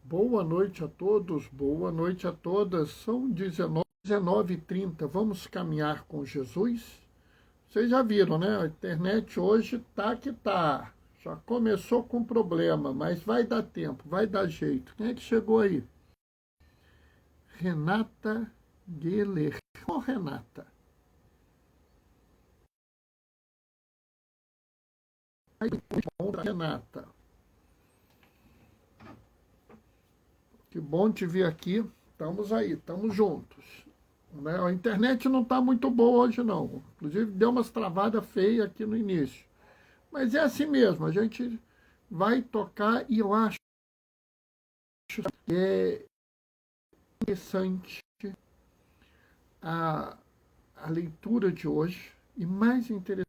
Boa noite a todos, boa noite a todas. São 19h30. Vamos caminhar com Jesus? Vocês já viram, né? A internet hoje tá que tá. Já começou com problema, mas vai dar tempo, vai dar jeito. Quem é que chegou aí? Renata Geller. Ô, Renata. Renata. Que bom te ver aqui. Estamos aí, estamos juntos. Né? A internet não está muito boa hoje, não. Inclusive, deu umas travadas feias aqui no início. Mas é assim mesmo, a gente vai tocar e eu acho que é interessante a, a leitura de hoje e mais interessante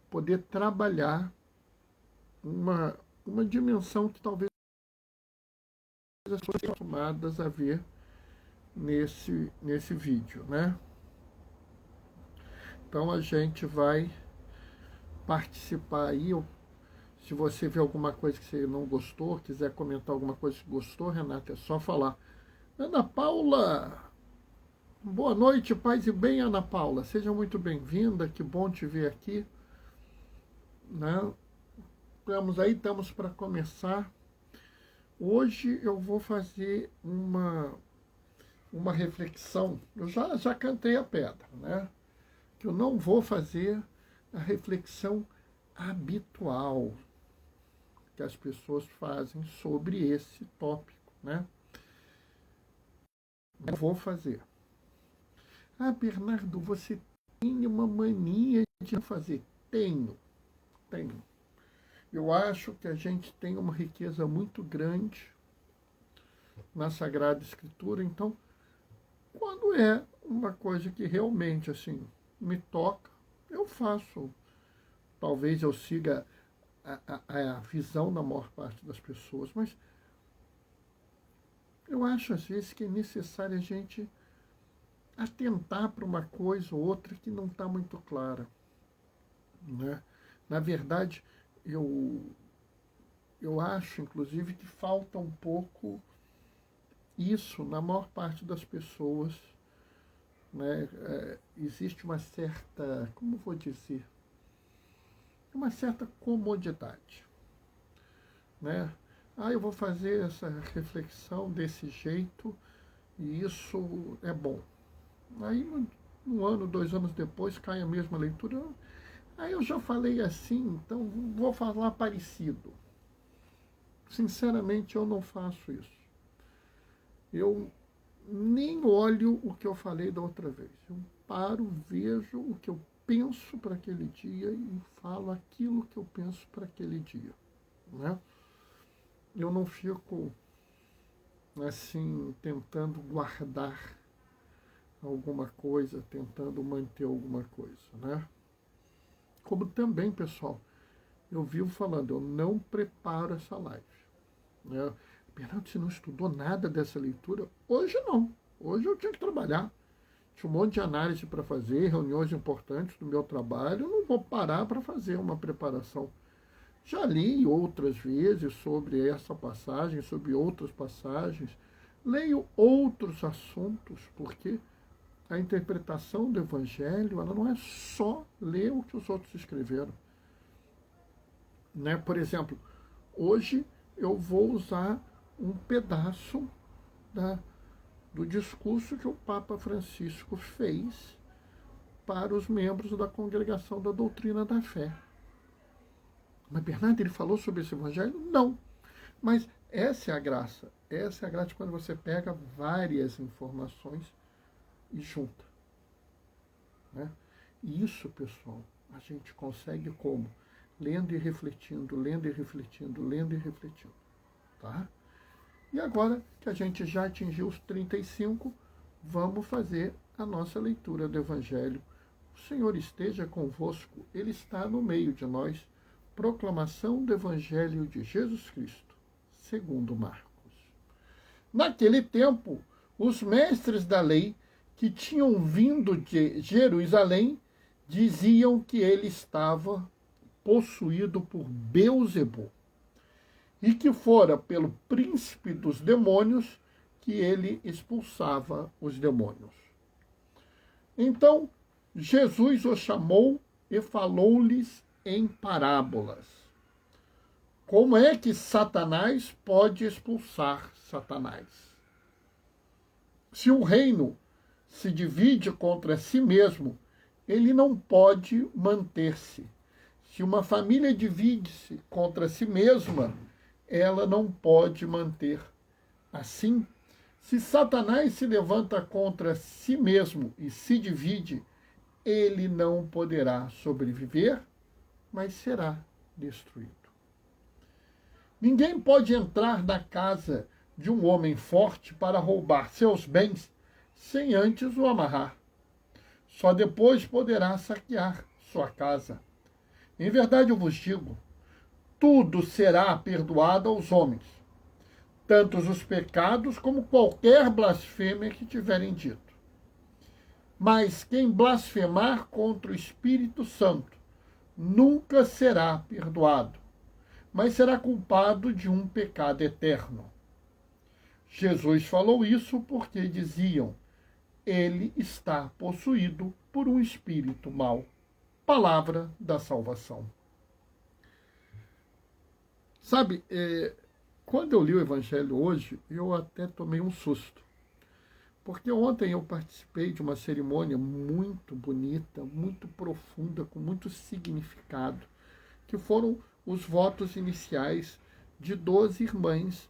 poder trabalhar uma dimensão que talvez as pessoas estejam acostumadas a ver nesse vídeo, né? Então a gente vai participar aí. Se você vê alguma coisa que você não gostou, quiser comentar alguma coisa que gostou, Renata, é só falar. Ana Paula, boa noite, paz e bem, Ana Paula. Seja muito bem-vinda, que bom te ver aqui. Né? Estamos para começar. Hoje eu vou fazer uma reflexão. Eu já cantei a pedra, né? Que eu não vou fazer a reflexão habitual que as pessoas fazem sobre esse tópico, né? Eu vou fazer. Ah, Bernardo, você tem uma mania de fazer? Tenho. Eu acho que a gente tem uma riqueza muito grande na Sagrada Escritura, então, quando é uma coisa que realmente, assim, me toca, eu faço. Talvez eu siga a visão da maior parte das pessoas, mas eu acho, às vezes, que é necessário a gente atentar para uma coisa ou outra que não está muito clara, né? Na verdade, eu acho, inclusive, que falta um pouco isso na maior parte das pessoas, né? Existe uma certa, como vou dizer, uma certa comodidade, né? Ah, eu vou fazer essa reflexão desse jeito e isso é bom. Aí, um ano, 2 anos depois, cai a mesma leitura. Aí eu já falei assim, então vou falar parecido. Sinceramente, eu não faço isso. Eu nem olho o que eu falei da outra vez. Eu paro, vejo o que eu penso para aquele dia e falo aquilo que eu penso para aquele dia, né? Eu não fico, assim, tentando guardar alguma coisa, tentando manter alguma coisa, né? Como também, pessoal, eu vivo falando, eu não preparo essa live, né? Bernardo, você não estudou nada dessa leitura? Hoje não. Hoje eu tinha que trabalhar. Tinha um monte de análise para fazer, reuniões importantes do meu trabalho. Eu não vou parar para fazer uma preparação. Já li outras vezes sobre essa passagem, sobre outras passagens. Leio outros assuntos, porque a interpretação do Evangelho ela não é só ler o que os outros escreveram. Né? Por exemplo, hoje eu vou usar um pedaço do discurso que o Papa Francisco fez para os membros da Congregação da Doutrina da Fé. Mas, Bernardo, ele falou sobre esse evangelho? Não. Mas essa é a graça. Essa é a graça quando você pega várias informações e junta. Né? E isso, pessoal, a gente consegue como? Lendo e refletindo, lendo e refletindo, lendo e refletindo. Tá? E agora que a gente já atingiu os 35, vamos fazer a nossa leitura do Evangelho. O Senhor esteja convosco, Ele está no meio de nós. Proclamação do Evangelho de Jesus Cristo, segundo Marcos. Naquele tempo, os mestres da lei que tinham vindo de Jerusalém diziam que ele estava possuído por Beelzebul e que fora pelo príncipe dos demônios que ele expulsava os demônios. Então, Jesus os chamou e falou-lhes em parábolas. Como é que Satanás pode expulsar Satanás? Se um reino se divide contra si mesmo, ele não pode manter-se. Se uma família divide-se contra si mesma, ela não pode manter. Assim, se Satanás se levanta contra si mesmo e se divide, ele não poderá sobreviver, mas será destruído. Ninguém pode entrar na casa de um homem forte para roubar seus bens sem antes o amarrar. Só depois poderá saquear sua casa. Em verdade eu vos digo, tudo será perdoado aos homens, tanto os pecados como qualquer blasfêmia que tiverem dito. Mas quem blasfemar contra o Espírito Santo nunca será perdoado, mas será culpado de um pecado eterno. Jesus falou isso porque diziam, ele está possuído por um espírito mau. Palavra da salvação. Sabe, quando eu li o Evangelho hoje, eu até tomei um susto. Porque ontem eu participei de uma cerimônia muito bonita, muito profunda, com muito significado, que foram os votos iniciais de 12 irmãs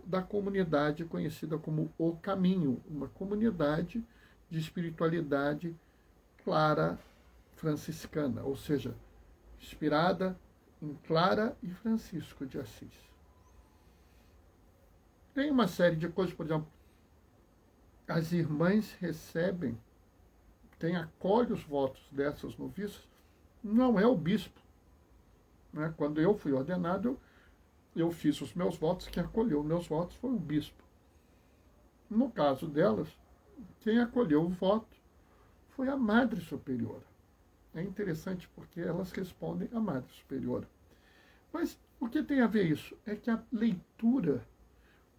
da comunidade conhecida como O Caminho, uma comunidade de espiritualidade clara franciscana, ou seja, inspirada em Clara e Francisco de Assis. Tem uma série de coisas, por exemplo, as irmãs recebem, quem acolhe os votos dessas noviças, não é o bispo. Né? Quando eu fui ordenado, eu fiz os meus votos, quem acolheu meus votos foi o bispo. No caso delas, quem acolheu o voto foi a Madre Superiora. É interessante porque elas respondem à Madre Superiora. Mas o que tem a ver isso? É que a leitura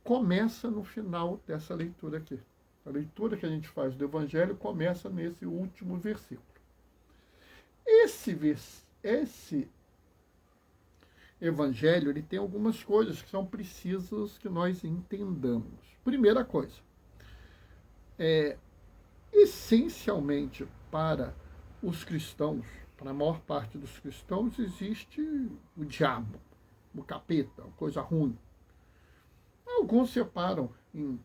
começa no final dessa leitura aqui. A leitura que a gente faz do Evangelho começa nesse último versículo. Esse Evangelho ele tem algumas coisas que são precisas que nós entendamos. Primeira coisa, essencialmente para os cristãos, para a maior parte dos cristãos, existe o diabo, o capeta, a coisa ruim. Alguns separam em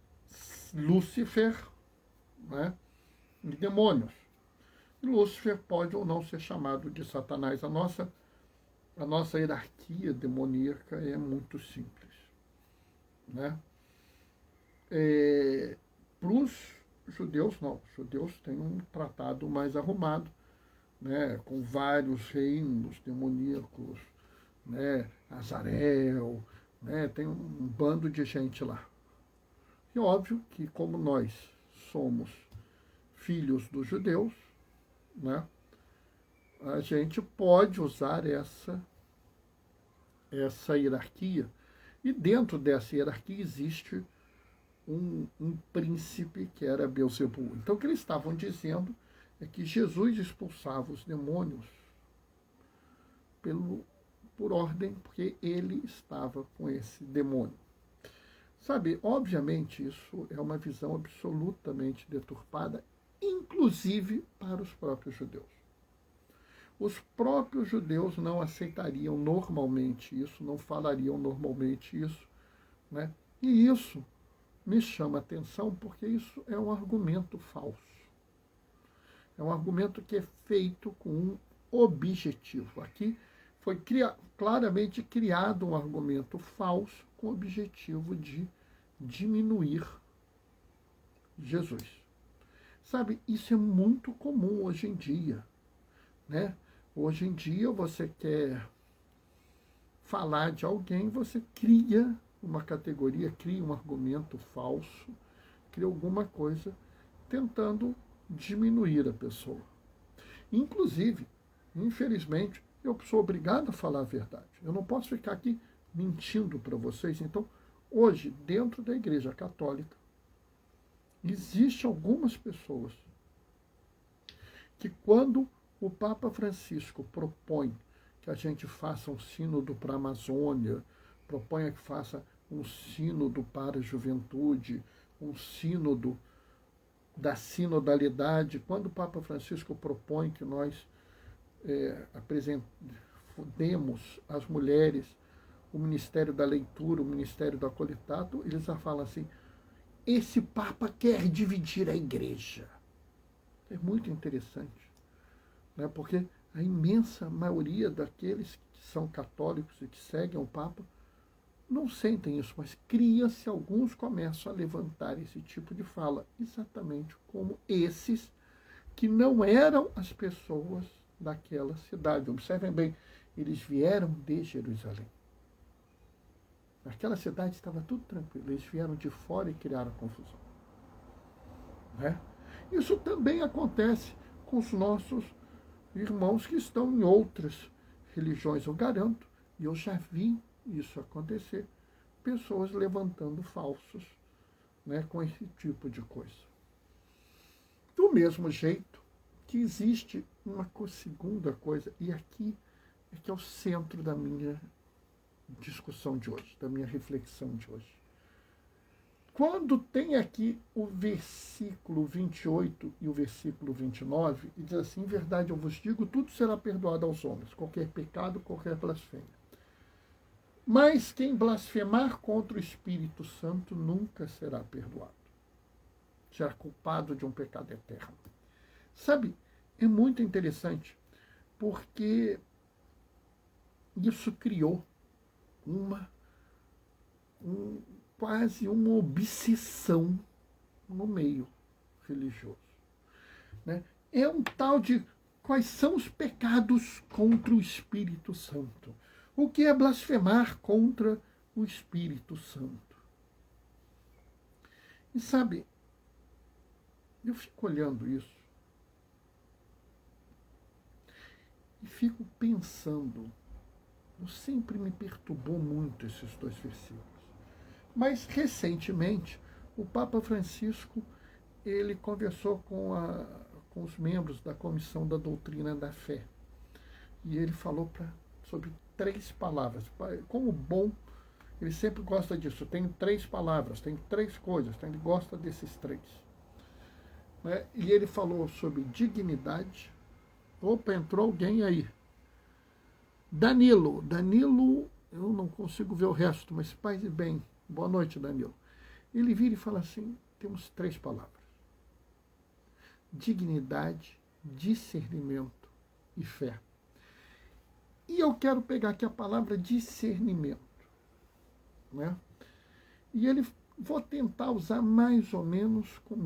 Lúcifer, né, e demônios. Lúcifer pode ou não ser chamado de Satanás. A nossa hierarquia demoníaca é muito simples. Né? Para os judeus, não. Os judeus têm um tratado mais arrumado, né, com vários reinos demoníacos, né, Azarel, né, tem um bando de gente lá. E óbvio que como nós somos filhos dos judeus, né, a gente pode usar essa hierarquia. E dentro dessa hierarquia existe um príncipe que era Beelzebul. Então o que eles estavam dizendo é que Jesus expulsava os demônios por ordem, porque ele estava com esse demônio. Sabe, obviamente isso é uma visão absolutamente deturpada, inclusive para os próprios judeus. Os próprios judeus não aceitariam normalmente isso, não falariam normalmente isso, né? E isso me chama a atenção porque isso é um argumento falso. É um argumento que é feito com um objetivo. Aqui foi claramente criado um argumento falso com o objetivo de diminuir Jesus. Sabe, isso é muito comum hoje em dia, né? Hoje em dia você quer falar de alguém, você cria uma categoria, cria um argumento falso, cria alguma coisa tentando diminuir a pessoa. Inclusive, infelizmente, eu sou obrigado a falar a verdade. Eu não posso ficar aqui mentindo para vocês. Então, hoje, dentro da Igreja Católica, existem algumas pessoas que, quando o Papa Francisco propõe que a gente faça um sínodo para a Amazônia, propõe que faça um sínodo para a juventude, um sínodo da sinodalidade, quando o Papa Francisco propõe que nós demos às mulheres o ministério da leitura, o ministério do acolitato, eles já falam assim, esse Papa quer dividir a igreja. É muito interessante, né? Porque a imensa maioria daqueles que são católicos e que seguem o Papa não sentem isso, mas cria-se, alguns começam a levantar esse tipo de fala, exatamente como esses que não eram as pessoas daquela cidade. Observem bem, eles vieram de Jerusalém. Naquela cidade estava tudo tranquilo, eles vieram de fora e criaram confusão. Né? Isso também acontece com os nossos irmãos que estão em outras religiões, eu garanto, e eu já vi isso acontecer, pessoas levantando falsos, né, com esse tipo de coisa. Do mesmo jeito que existe uma segunda coisa, e aqui é que é o centro da minha discussão de hoje, da minha reflexão de hoje. Quando tem aqui o versículo 28 e o versículo 29, e diz assim, em verdade eu vos digo, tudo será perdoado aos homens, qualquer pecado, qualquer blasfêmia. Mas quem blasfemar contra o Espírito Santo nunca será perdoado. Será culpado de um pecado eterno. Sabe, é muito interessante, porque isso criou quase uma obsessão no meio religioso. Né? É um tal de quais são os pecados contra o Espírito Santo. O que é blasfemar contra o Espírito Santo? E sabe, eu fico olhando isso e fico pensando, sempre me perturbou muito esses dois versículos. Mas, recentemente, o Papa Francisco ele conversou com os membros da Comissão da Doutrina da Fé. E ele falou sobre 3 palavras. Como bom, ele sempre gosta disso. Tem 3 palavras, tem 3 coisas. Então ele gosta desses 3. Né? E ele falou sobre dignidade. Opa, entrou alguém aí. Danilo, eu não consigo ver o resto, mas paz e bem. Boa noite, Danilo. Ele vira e fala assim, temos 3 palavras. Dignidade, discernimento e fé. E eu quero pegar aqui a palavra discernimento. Né? E vou tentar usar mais ou menos com a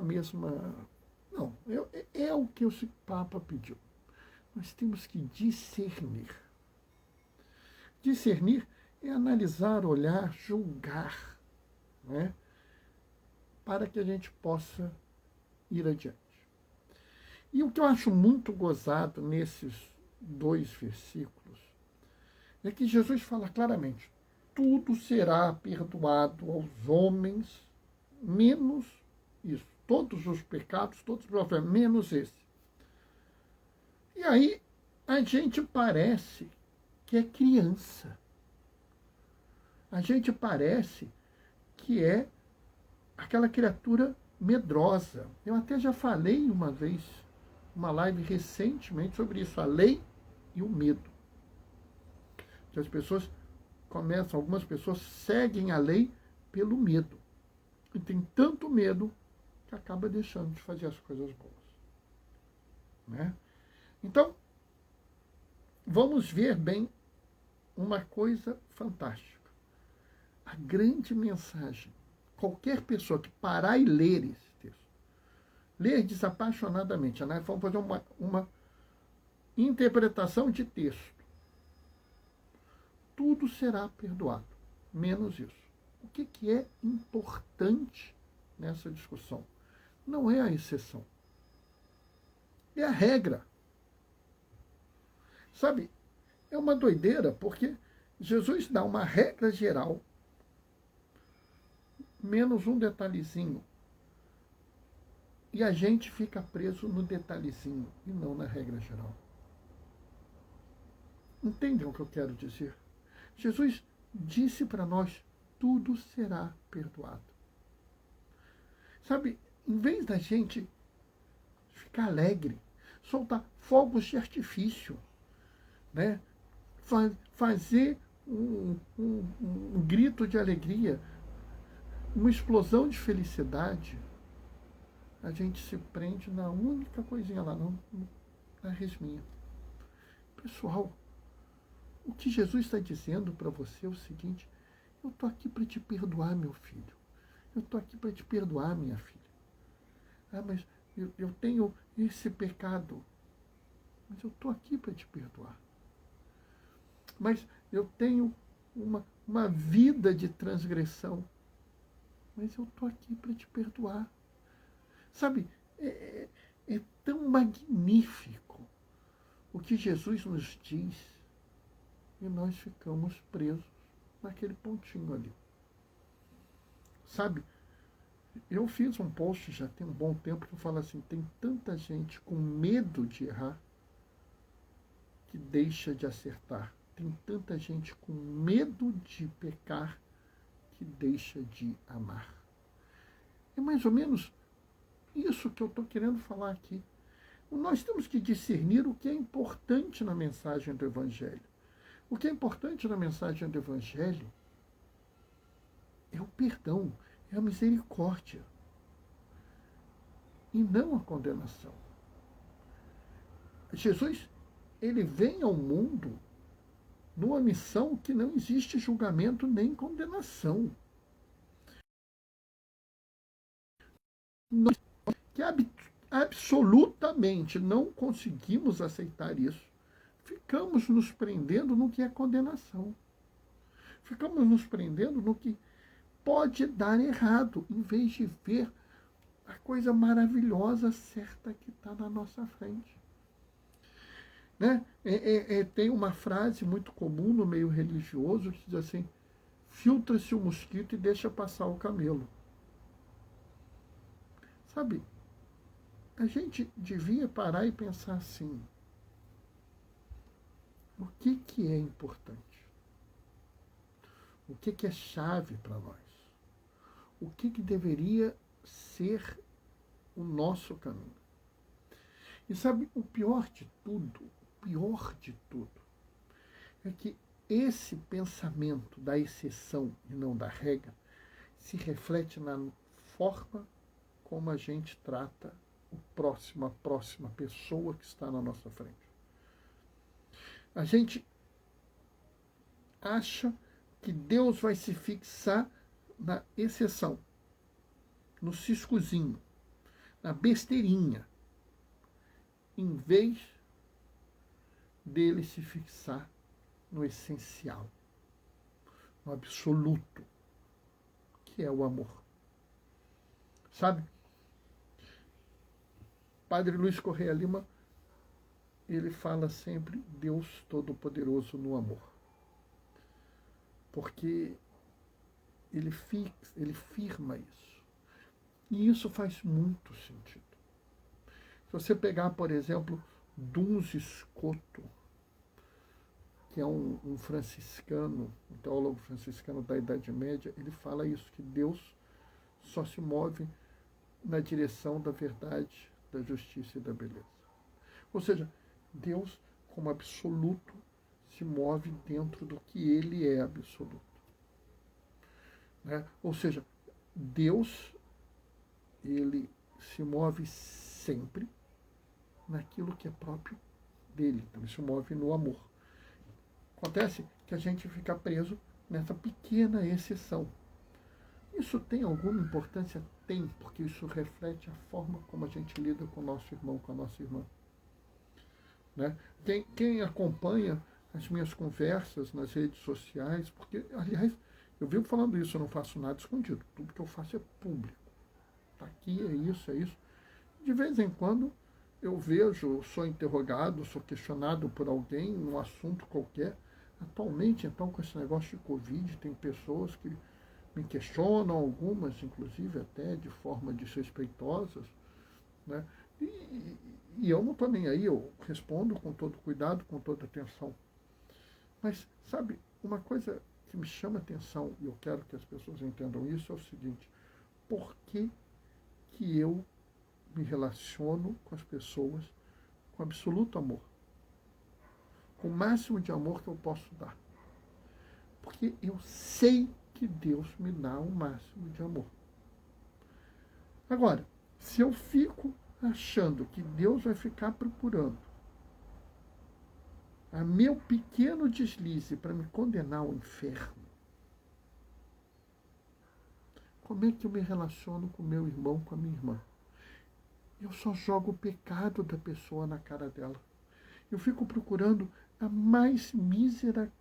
mesma... Não, é o que o Papa pediu. Nós temos que discernir. Discernir é analisar, olhar, julgar, né? Para que a gente possa ir adiante. E o que eu acho muito gozado nesses 2 versículos é que Jesus fala claramente, tudo será perdoado aos homens, menos isso. Todos os pecados, todos os problemas, menos esse. E aí a gente parece que é criança. A gente parece que é aquela criatura medrosa. Eu até já falei uma vez, uma live recentemente sobre isso, a lei e o medo. Que as pessoas algumas pessoas seguem a lei pelo medo. E tem tanto medo que acaba deixando de fazer as coisas boas. Né? Então, vamos ver bem uma coisa fantástica. A grande mensagem, qualquer pessoa que parar e ler esse texto, ler desapaixonadamente, né? Vamos fazer uma interpretação de texto. Tudo será perdoado, menos isso. O que é importante nessa discussão? Não é a exceção. é a regra. Sabe, é uma doideira, porque Jesus dá uma regra geral, menos um detalhezinho. E a gente fica preso no detalhezinho e não na regra geral. Entendem o que eu quero dizer? Jesus disse para nós, tudo será perdoado. Sabe, em vez da gente ficar alegre, soltar fogos de artifício, né? Fazer um grito de alegria, uma explosão de felicidade, a gente se prende na única coisinha lá, na resminha. Pessoal, o que Jesus está dizendo para você é o seguinte, eu estou aqui para te perdoar, meu filho. Eu estou aqui para te perdoar, minha filha. Ah, mas eu tenho esse pecado. Mas eu estou aqui para te perdoar. Mas eu tenho uma vida de transgressão. Mas eu estou aqui para te perdoar. Sabe, é tão magnífico o que Jesus nos diz e nós ficamos presos naquele pontinho ali. Sabe, eu fiz um post já tem um bom tempo que eu falo assim, tem tanta gente com medo de errar que deixa de acertar. Tem tanta gente com medo de pecar que deixa de amar. É mais ou menos isso que eu estou querendo falar aqui. Nós temos que discernir o que é importante na mensagem do Evangelho. O que é importante na mensagem do Evangelho é o perdão, é a misericórdia. E não a condenação. Jesus, ele vem ao mundo numa missão que não existe julgamento nem condenação. Nós que absolutamente não conseguimos aceitar isso, ficamos nos prendendo no que é condenação. Ficamos nos prendendo no que pode dar errado, em vez de ver a coisa maravilhosa, certa que está na nossa frente. Né? Tem uma frase muito comum no meio religioso que diz assim, filtra-se o mosquito e deixa passar o camelo. Sabe, a gente devia parar e pensar assim, o que é importante? O que é chave para nós? O que deveria ser o nosso caminho? E sabe, o pior de tudo, é que esse pensamento da exceção e não da regra se reflete na forma como a gente trata a próxima pessoa que está na nossa frente. A gente acha que Deus vai se fixar na exceção, no ciscozinho, na besteirinha, em vez dele se fixar no essencial, no absoluto, que é o amor. Sabe? Padre Luiz Correia Lima, ele fala sempre Deus Todo-Poderoso no amor. Porque ele firma isso. E isso faz muito sentido. Se você pegar, por exemplo, Duns Scoto, que é um franciscano, um teólogo franciscano da Idade Média, ele fala isso, que Deus só se move na direção da verdade, da justiça e da beleza. Ou seja, Deus, como absoluto, se move dentro do que ele é absoluto. Né? Ou seja, Deus, ele se move sempre naquilo que é próprio dele. Então, ele se move no amor. Acontece que a gente fica preso nessa pequena exceção. Isso tem alguma importância? Tem, porque isso reflete a forma como a gente lida com o nosso irmão, com a nossa irmã. Né? Quem acompanha as minhas conversas nas redes sociais, porque, aliás, eu vivo falando isso, eu não faço nada escondido, tudo que eu faço é público. Está aqui, é isso. De vez em quando eu vejo, sou interrogado, sou questionado por alguém num assunto qualquer. Atualmente, então, com esse negócio de Covid, tem pessoas que me questionam, algumas, inclusive, até de forma desrespeitosas, né? E eu não estou nem aí, eu respondo com todo cuidado, com toda atenção. Mas, sabe, uma coisa que me chama atenção, e eu quero que as pessoas entendam isso, é o seguinte: por que que eu me relaciono com as pessoas com absoluto amor? Com o máximo de amor que eu posso dar. Porque eu sei que Deus me dá o máximo de amor. Agora, se eu fico achando que Deus vai ficar procurando a meu pequeno deslize para me condenar ao inferno, como é que eu me relaciono com meu irmão, com a minha irmã? Eu só jogo o pecado da pessoa na cara dela. Eu fico procurando a mais mísera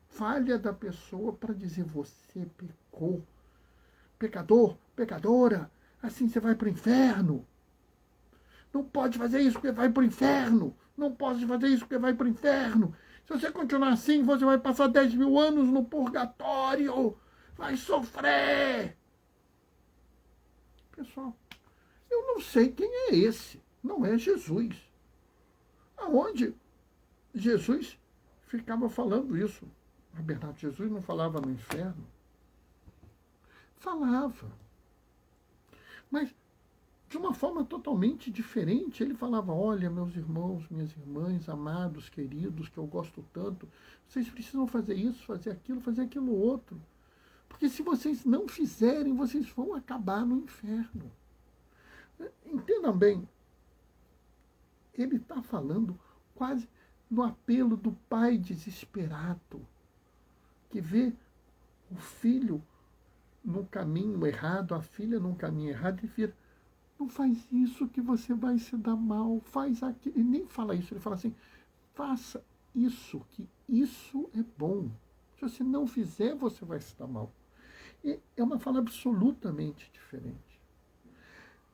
falha da pessoa para dizer: você pecou. Pecador, pecadora, assim você vai para o inferno. Não pode fazer isso porque vai para o inferno. Não pode fazer isso porque vai para o inferno. Se você continuar assim, você vai passar 10.000 anos no purgatório. Vai sofrer. Pessoal, eu não sei quem é esse. Não é Jesus. Aonde Jesus ficava falando isso? Bernardo, Jesus não falava no inferno? Falava. Mas de uma forma totalmente diferente. Ele falava: olha, meus irmãos, minhas irmãs, amados, queridos, que eu gosto tanto, vocês precisam fazer isso, fazer aquilo outro. Porque se vocês não fizerem, vocês vão acabar no inferno. Entendam bem, ele está falando quase no apelo do pai desesperado, que vê o filho no caminho errado, a filha num caminho errado, e vira: não faz isso que você vai se dar mal, faz aquilo. E nem fala isso, ele fala assim: faça isso, que isso é bom. Se você não fizer, você vai se dar mal. E é uma fala absolutamente diferente.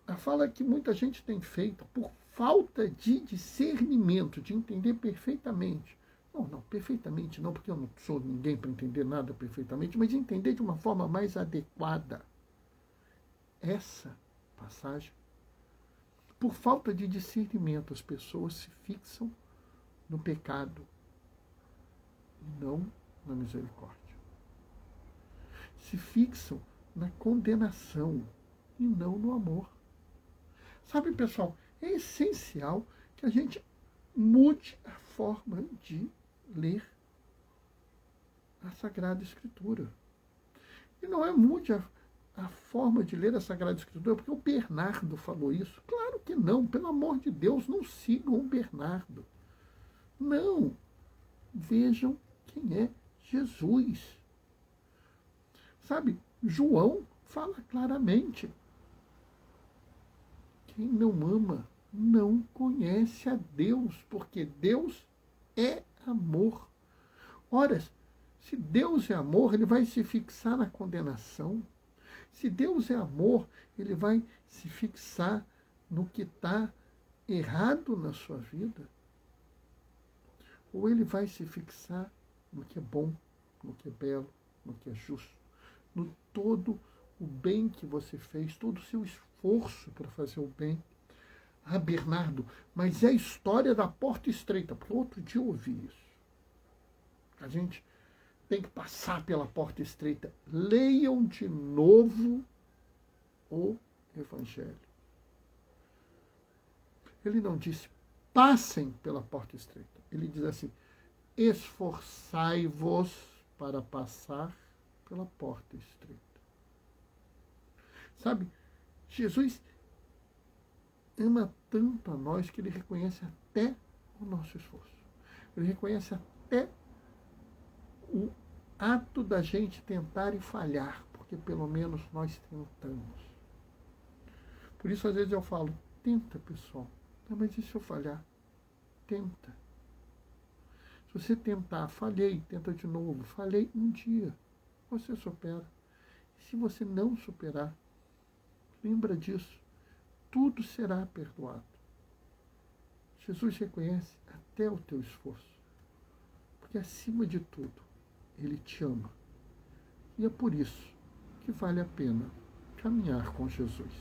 A fala que muita gente tem feito por falta de discernimento, de entender perfeitamente. Não, perfeitamente não, porque eu não sou ninguém para entender nada perfeitamente, mas entender de uma forma mais adequada essa passagem. Por falta de discernimento, as pessoas se fixam no pecado e não na misericórdia. Se fixam na condenação e não no amor. Sabe, pessoal, é essencial que a gente mude a forma de ler a Sagrada Escritura. E não é mude a forma de ler a Sagrada Escritura porque o Bernardo falou isso. Claro que não, pelo amor de Deus, não sigam o Bernardo. Não, vejam quem é Jesus. Sabe, João fala claramente: quem não ama não conhece a Deus, porque Deus é amor. Ora, se Deus é amor, ele vai se fixar na condenação. Se Deus é amor, ele vai se fixar no que está errado na sua vida. Ou ele vai se fixar no que é bom, no que é belo, no que é justo, no todo o bem que você fez, todo o seu esforço para fazer o bem. Ah, Bernardo, mas é a história da porta estreita. Porque outro dia eu ouvi isso. A gente tem que passar pela porta estreita. Leiam de novo o Evangelho. Ele não disse: passem pela porta estreita. Ele diz assim: esforçai-vos para passar pela porta estreita. Sabe, Jesus ama tanto a nós que ele reconhece até o nosso esforço. Ele reconhece até o ato da gente tentar e falhar, porque pelo menos nós tentamos. Por isso, às vezes eu falo: tenta, pessoal. Não, mas e se eu falhar? Tenta. Se você tentar, falhei, tenta de novo. Falhei um dia, você supera. E se você não superar, lembra disso. Tudo será perdoado. Jesus reconhece até o teu esforço, porque acima de tudo, Ele te ama. E é por isso que vale a pena caminhar com Jesus.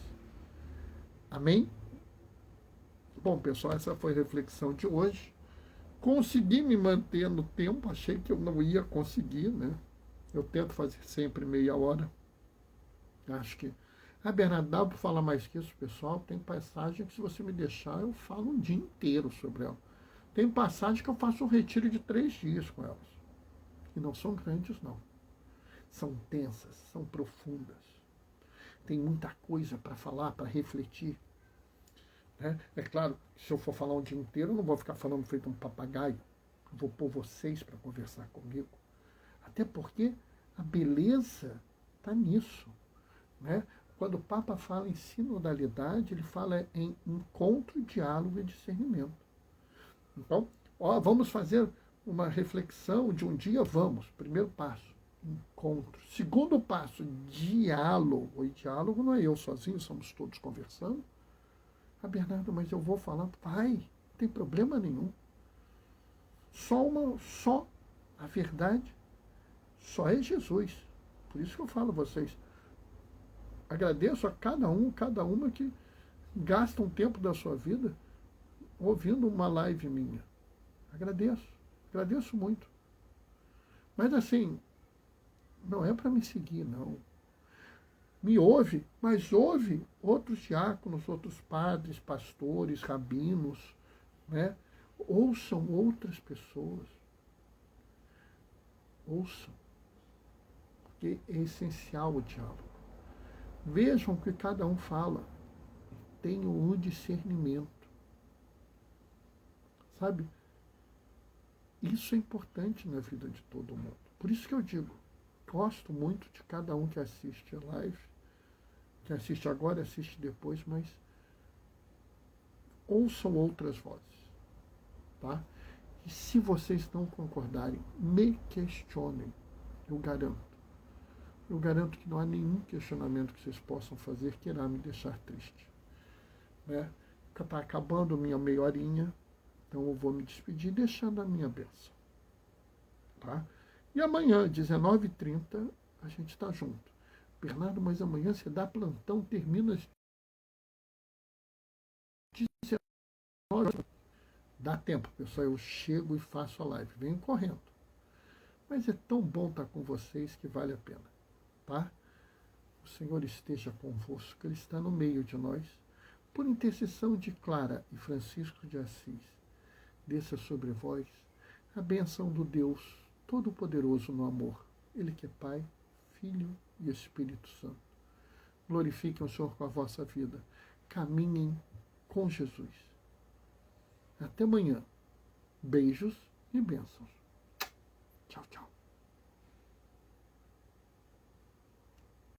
Amém? Bom, pessoal, essa foi a reflexão de hoje. Consegui me manter no tempo, achei que eu não ia conseguir, né? Eu tento fazer sempre meia hora. Acho que... Bernardo, dá para falar mais que isso, pessoal? Tem passagem que, se você me deixar, eu falo um dia inteiro sobre ela. Tem passagem que eu faço um retiro de 3 dias com elas. E não são grandes, não. São densas, são profundas. Tem muita coisa para falar, para refletir. Né? É claro que, se eu for falar um dia inteiro, eu não vou ficar falando feito um papagaio. Eu vou pôr vocês para conversar comigo. Até porque a beleza está nisso. Né? Quando o Papa fala em sinodalidade, ele fala em encontro, diálogo e discernimento. Então, vamos fazer uma reflexão de um dia, vamos. Primeiro passo, encontro. Segundo passo, diálogo. E diálogo não é eu sozinho, somos todos conversando. Bernardo, mas eu vou falar. Vai, não tem problema nenhum. Só a verdade, só é Jesus. Por isso que eu falo a vocês. Agradeço a cada uma que gasta um tempo da sua vida ouvindo uma live minha. Agradeço muito. Mas assim, não é para me seguir, não. Me ouve, mas ouve outros diáconos, outros padres, pastores, rabinos, né? Ouçam outras pessoas. Ouçam. Porque é essencial o diálogo. Vejam o que cada um fala. Tenham um discernimento. Sabe? Isso é importante na vida de todo mundo. Por isso que eu digo, gosto muito de cada um que assiste a live, que assiste agora, assiste depois, mas ouçam outras vozes. Tá? E se vocês não concordarem, me questionem. Eu garanto. Eu garanto que não há nenhum questionamento que vocês possam fazer que irá me deixar triste. Né? Está acabando a minha meia horinha, então eu vou me despedir deixando a minha bênção. Tá? E amanhã, 19h30, a gente está junto. Bernardo, mas amanhã você dá plantão, termina às 19h. Dá tempo, pessoal, eu chego e faço a live, venho correndo. Mas é tão bom estar com vocês que vale a pena. Tá? O Senhor esteja convosco, Ele está no meio de nós. Por intercessão de Clara e Francisco de Assis, desça sobre vós a bênção do Deus Todo-Poderoso no amor, Ele que é Pai, Filho e Espírito Santo. Glorifiquem o Senhor com a vossa vida. Caminhem com Jesus. Até amanhã. Beijos e bênçãos. Tchau, tchau.